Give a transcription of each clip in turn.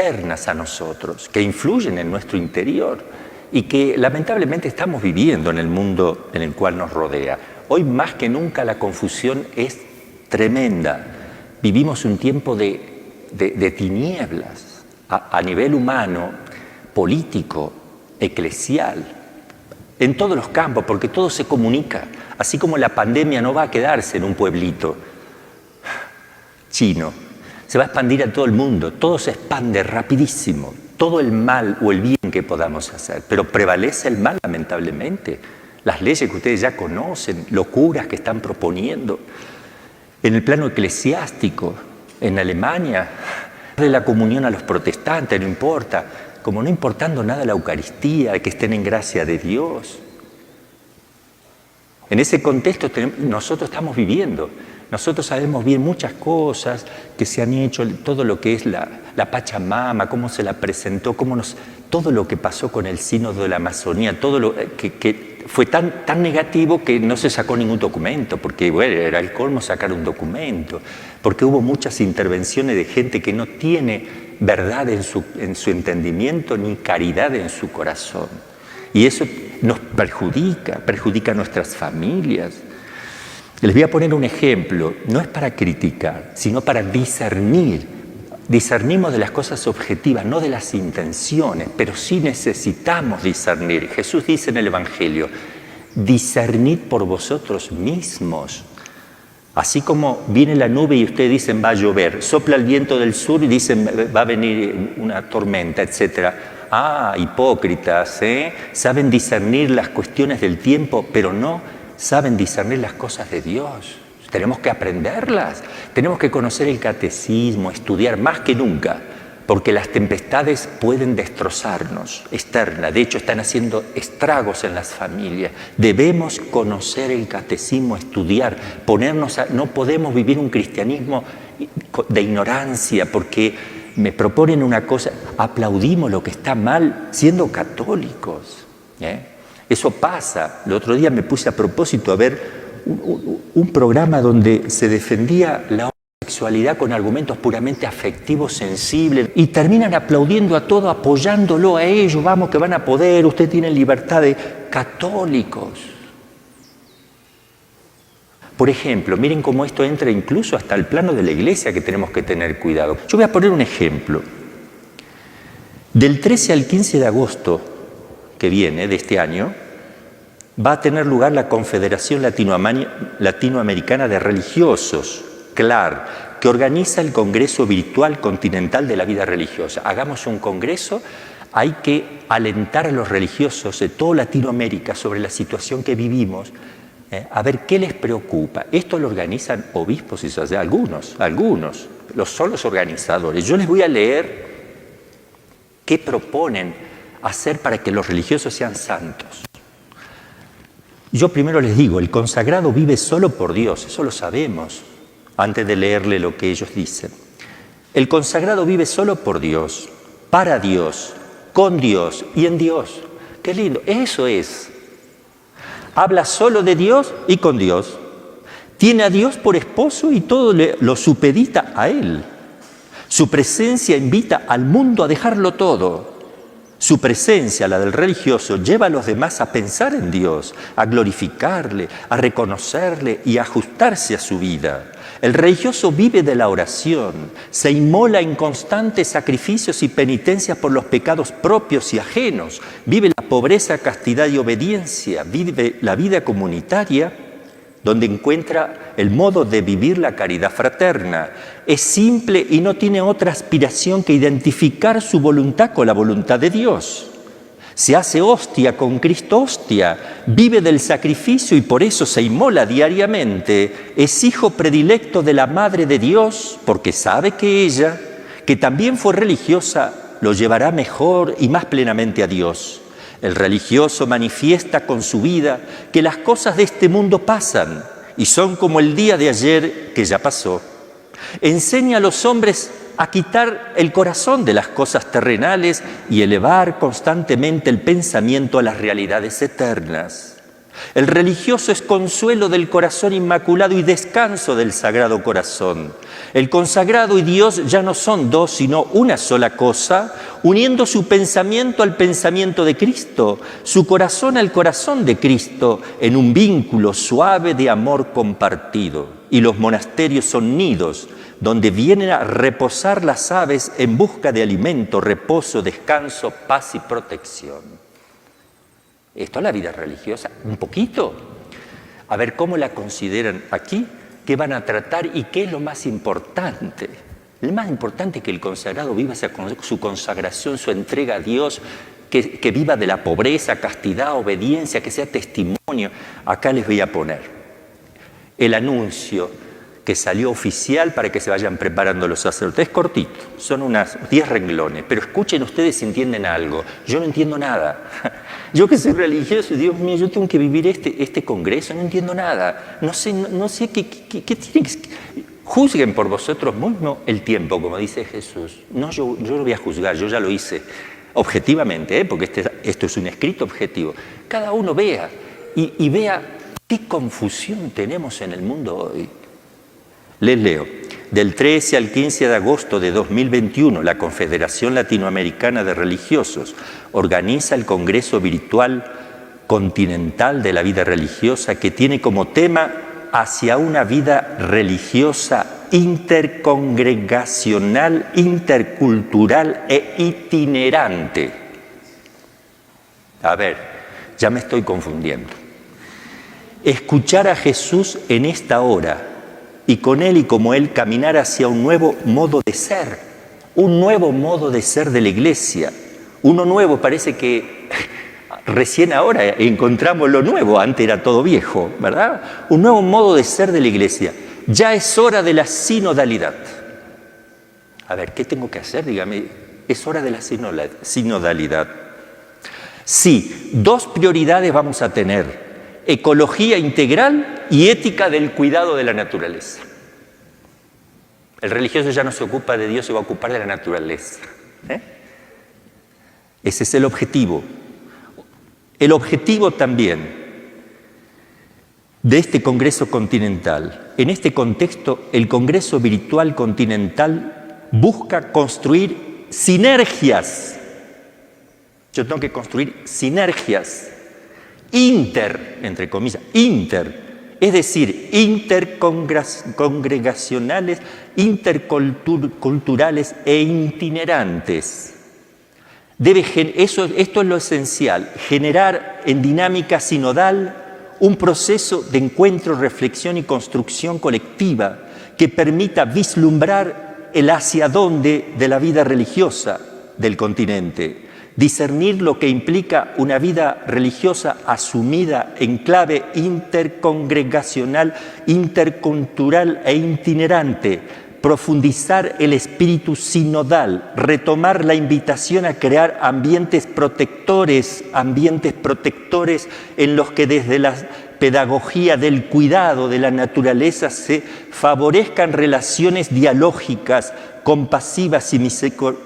externas a nosotros, que influyen en nuestro interior y que lamentablemente estamos viviendo en el mundo en el cual nos rodea. Hoy más que nunca la confusión es tremenda. Vivimos un tiempo de tinieblas a nivel humano, político, eclesial, en todos los campos, porque todo se comunica. Así como la pandemia no va a quedarse en un pueblito chino, se va a expandir a todo el mundo, todo se expande rapidísimo, todo el mal o el bien que podamos hacer, pero prevalece el mal lamentablemente. Las leyes que ustedes ya conocen, locuras que están proponiendo. En el plano eclesiástico, en Alemania, de la comunión a los protestantes, no importa, como no importando nada la Eucaristía, que estén en gracia de Dios. En ese contexto nosotros estamos viviendo. Nosotros sabemos bien muchas cosas que se han hecho, todo lo que es la Pachamama, cómo se la presentó, todo lo que pasó con el sínodo de la Amazonía, todo lo que fue tan negativo que no se sacó ningún documento, porque bueno, era el colmo sacar un documento, porque hubo muchas intervenciones de gente que no tiene verdad en su entendimiento ni caridad en su corazón. Y eso nos perjudica a nuestras familias. Les voy a poner un ejemplo, no es para criticar, sino para discernir. Discernimos de las cosas objetivas, no de las intenciones, pero sí necesitamos discernir. Jesús dice en el Evangelio, discernid por vosotros mismos. Así como viene la nube y ustedes dicen va a llover, sopla el viento del sur y dicen va a venir una tormenta, etc. Ah, hipócritas, saben discernir las cuestiones del tiempo, pero no saben discernir las cosas de Dios. Tenemos que aprenderlas, tenemos que conocer el catecismo, estudiar más que nunca, porque las tempestades pueden destrozarnos externa. De hecho, están haciendo estragos en las familias. Debemos conocer el catecismo, estudiar, no podemos vivir un cristianismo de ignorancia, porque me proponen una cosa, aplaudimos lo que está mal siendo católicos. Eso pasa. El otro día me puse a propósito a ver un programa donde se defendía la homosexualidad con argumentos puramente afectivos, sensibles, y terminan aplaudiendo a todo, apoyándolo a ellos, vamos que van a poder, usted tiene libertad de católicos. Por ejemplo, miren cómo esto entra incluso hasta el plano de la iglesia, que tenemos que tener cuidado. Yo voy a poner un ejemplo. Del 13 al 15 de agosto que viene, de este año, va a tener lugar la Confederación Latinoamericana de Religiosos, CLAR, que organiza el Congreso Virtual Continental de la Vida Religiosa. Hagamos un congreso, hay que alentar a los religiosos de toda Latinoamérica sobre la situación que vivimos, a ver qué les preocupa. Esto lo organizan obispos y algunos, son los organizadores. Yo les voy a leer qué proponen hacer para que los religiosos sean santos. Yo primero les digo, el consagrado vive solo por Dios, eso lo sabemos, antes de leerle lo que ellos dicen. El consagrado vive solo por Dios, para Dios, con Dios y en Dios. Qué lindo, eso es. Habla solo de Dios y con Dios. Tiene a Dios por esposo y todo lo supedita a Él. Su presencia invita al mundo a dejarlo todo. Su presencia, la del religioso, lleva a los demás a pensar en Dios, a glorificarle, a reconocerle y a ajustarse a su vida. El religioso vive de la oración, se inmola en constantes sacrificios y penitencias por los pecados propios y ajenos, vive la pobreza, castidad y obediencia, vive la vida comunitaria, donde encuentra el modo de vivir la caridad fraterna. Es simple y no tiene otra aspiración que identificar su voluntad con la voluntad de Dios. Se hace hostia con Cristo hostia, vive del sacrificio y por eso se inmola diariamente. Es hijo predilecto de la Madre de Dios porque sabe que ella, que también fue religiosa, lo llevará mejor y más plenamente a Dios. El religioso manifiesta con su vida que las cosas de este mundo pasan y son como el día de ayer que ya pasó. Enseña a los hombres a quitar el corazón de las cosas terrenales y elevar constantemente el pensamiento a las realidades eternas. El religioso es consuelo del corazón inmaculado y descanso del Sagrado Corazón. El consagrado y Dios ya no son dos, sino una sola cosa, uniendo su pensamiento al pensamiento de Cristo, su corazón al corazón de Cristo, en un vínculo suave de amor compartido. Y los monasterios son nidos, donde vienen a reposar las aves en busca de alimento, reposo, descanso, paz y protección. Esto es la vida religiosa, un poquito. A ver cómo la consideran aquí, qué van a tratar y qué es lo más importante. Lo más importante es que el consagrado viva su consagración, su entrega a Dios, que viva de la pobreza, castidad, obediencia, que sea testimonio. Acá les voy a poner el anuncio que salió oficial para que se vayan preparando los sacerdotes. Es cortito, son unas 10 renglones, pero escuchen ustedes si entienden algo. Yo no entiendo nada. Yo que soy religioso, Dios mío, yo tengo que vivir este congreso, no entiendo nada. No sé qué tiene que... Juzguen por vosotros mismos el tiempo, como dice Jesús. No, yo lo voy a juzgar, yo ya lo hice objetivamente, porque esto es un escrito objetivo. Cada uno vea y vea qué confusión tenemos en el mundo hoy. Les leo. Del 13 al 15 de agosto de 2021, la Confederación Latinoamericana de Religiosos organiza el Congreso Virtual Continental de la Vida Religiosa, que tiene como tema hacia una vida religiosa intercongregacional, intercultural e itinerante. A ver, ya me estoy confundiendo. Escuchar a Jesús en esta hora y con Él y como Él caminar hacia un nuevo modo de ser de la Iglesia. Uno nuevo, parece que recién ahora encontramos lo nuevo, antes era todo viejo, ¿verdad? Un nuevo modo de ser de la Iglesia. Ya es hora de la sinodalidad. A ver, ¿qué tengo que hacer? Dígame, es hora de la sinodalidad. Sí, 2 prioridades vamos a tener: ecología integral y ética del cuidado de la naturaleza. El religioso ya no se ocupa de Dios, se va a ocupar de la naturaleza. Ese es el objetivo. El objetivo también de este Congreso Continental. En este contexto, el Congreso Virtual Continental busca construir sinergias. Yo tengo que construir sinergias entre comillas, es decir, intercongregacionales, interculturales e itinerantes. Esto es lo esencial, generar en dinámica sinodal un proceso de encuentro, reflexión y construcción colectiva que permita vislumbrar el hacia dónde de la vida religiosa del continente. Discernir lo que implica una vida religiosa asumida en clave intercongregacional, intercultural e itinerante, profundizar el espíritu sinodal, retomar la invitación a crear ambientes protectores en los que desde la pedagogía del cuidado de la naturaleza se favorezcan relaciones dialógicas, compasivas y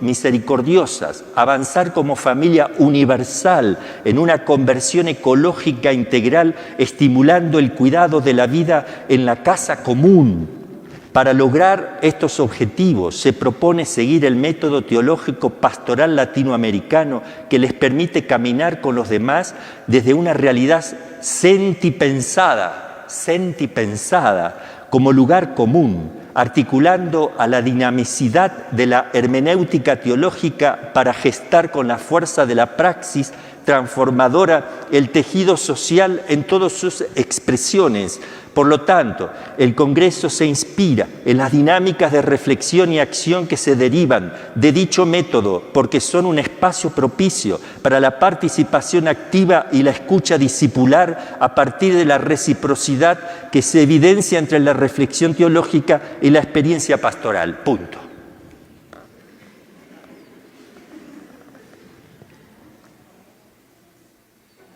misericordiosas, avanzar como familia universal en una conversión ecológica integral, estimulando el cuidado de la vida en la casa común. Para lograr estos objetivos se propone seguir el método teológico pastoral latinoamericano que les permite caminar con los demás desde una realidad sentipensada como lugar común, articulando a la dinamicidad de la hermenéutica teológica para gestar con la fuerza de la praxis transformadora el tejido social en todas sus expresiones. Por lo tanto, el Congreso se inspira en las dinámicas de reflexión y acción que se derivan de dicho método, porque son un espacio propicio para la participación activa y la escucha discipular a partir de la reciprocidad que se evidencia entre la reflexión teológica y la experiencia pastoral. Punto.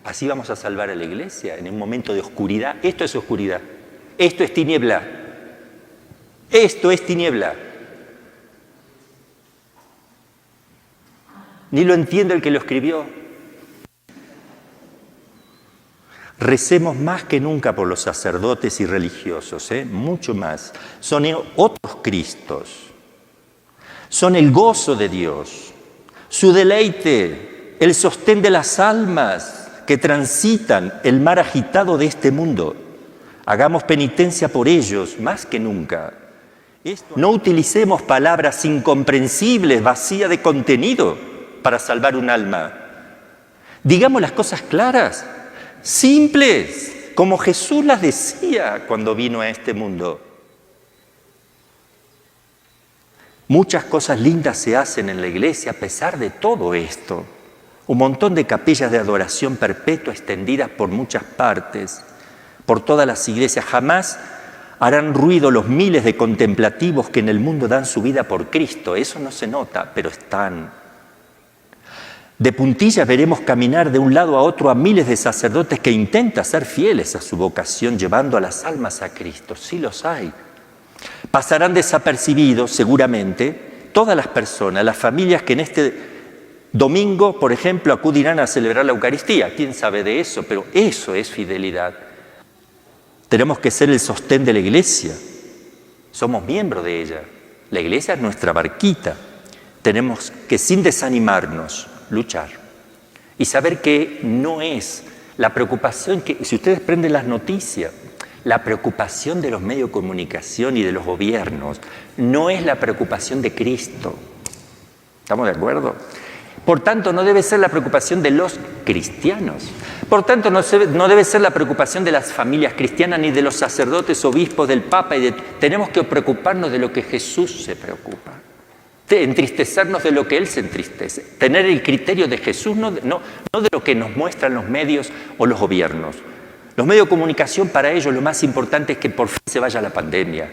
Así vamos a salvar a la Iglesia en un momento de oscuridad. Esto es oscuridad. Esto es tiniebla. Esto es tiniebla. Ni lo entiende el que lo escribió. Recemos más que nunca por los sacerdotes y religiosos, mucho más. Son otros Cristos, son el gozo de Dios, su deleite, el sostén de las almas que transitan el mar agitado de este mundo. Hagamos penitencia por ellos más que nunca. No utilicemos palabras incomprensibles, vacías de contenido para salvar un alma. Digamos las cosas claras, simples, como Jesús las decía cuando vino a este mundo. Muchas cosas lindas se hacen en la iglesia a pesar de todo esto. Un montón de capillas de adoración perpetua extendidas por muchas partes, por todas las iglesias. Jamás harán ruido los miles de contemplativos que en el mundo dan su vida por Cristo. Eso no se nota, pero están. De puntillas veremos caminar de un lado a otro a miles de sacerdotes que intentan ser fieles a su vocación, llevando a las almas a Cristo. Sí los hay. Pasarán desapercibidos, seguramente, todas las personas, las familias que en este domingo, por ejemplo, acudirán a celebrar la Eucaristía. ¿Quién sabe de eso? Pero eso es fidelidad. Tenemos que ser el sostén de la iglesia. Somos miembros de ella. La iglesia es nuestra barquita. Tenemos que, sin desanimarnos, luchar. Y saber que no es la preocupación que, si ustedes prenden las noticias, la preocupación de los medios de comunicación y de los gobiernos no es la preocupación de Cristo. ¿Estamos de acuerdo? Por tanto, no debe ser la preocupación de los cristianos. Por tanto, no debe ser la preocupación de las familias cristianas ni de los sacerdotes, obispos, del Papa. Tenemos que preocuparnos de lo que Jesús se preocupa. Entristecernos de lo que Él se entristece. Tener el criterio de Jesús, no de lo que nos muestran los medios o los gobiernos. Los medios de comunicación, para ellos lo más importante es que por fin se vaya la pandemia.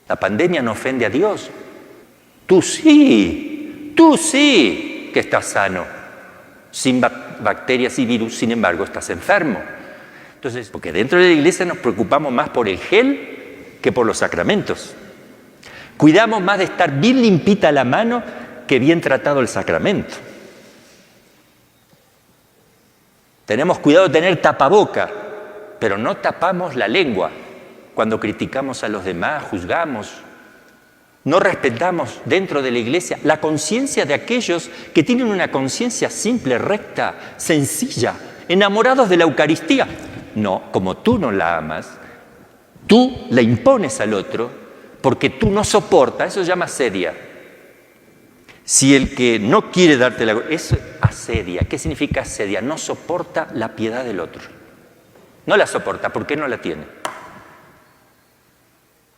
La pandemia no ofende a Dios. Tú sí que estás sano, sin bacterias y virus, sin embargo estás enfermo. Entonces, porque dentro de la iglesia nos preocupamos más por el gel que por los sacramentos. Cuidamos más de estar bien limpita la mano que bien tratado el sacramento. Tenemos cuidado de tener tapaboca, pero no tapamos la lengua cuando criticamos a los demás, juzgamos. No respetamos dentro de la iglesia la conciencia de aquellos que tienen una conciencia simple, recta, sencilla, enamorados de la Eucaristía. No, como tú no la amas, tú la impones al otro porque tú no soportas, eso se llama asedia. Si el que no quiere darte la... Eso es asedia. ¿Qué significa asedia? No soporta la piedad del otro. No la soporta, ¿por qué no la tiene?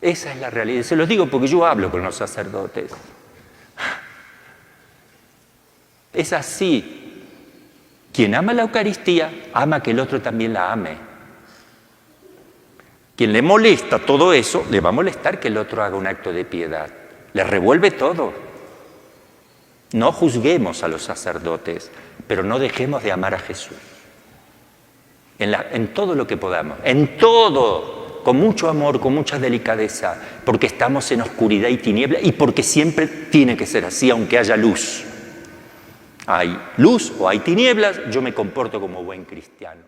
Esa es la realidad. Se los digo porque yo hablo con los sacerdotes. Es así. Quien ama la Eucaristía, ama que el otro también la ame. Quien le molesta todo eso, le va a molestar que el otro haga un acto de piedad. Le revuelve todo. No juzguemos a los sacerdotes, pero no dejemos de amar a Jesús. En todo lo que podamos, en todo, con mucho amor, con mucha delicadeza, porque estamos en oscuridad y tiniebla y porque siempre tiene que ser así, aunque haya luz. Hay luz o hay tinieblas, yo me comporto como buen cristiano.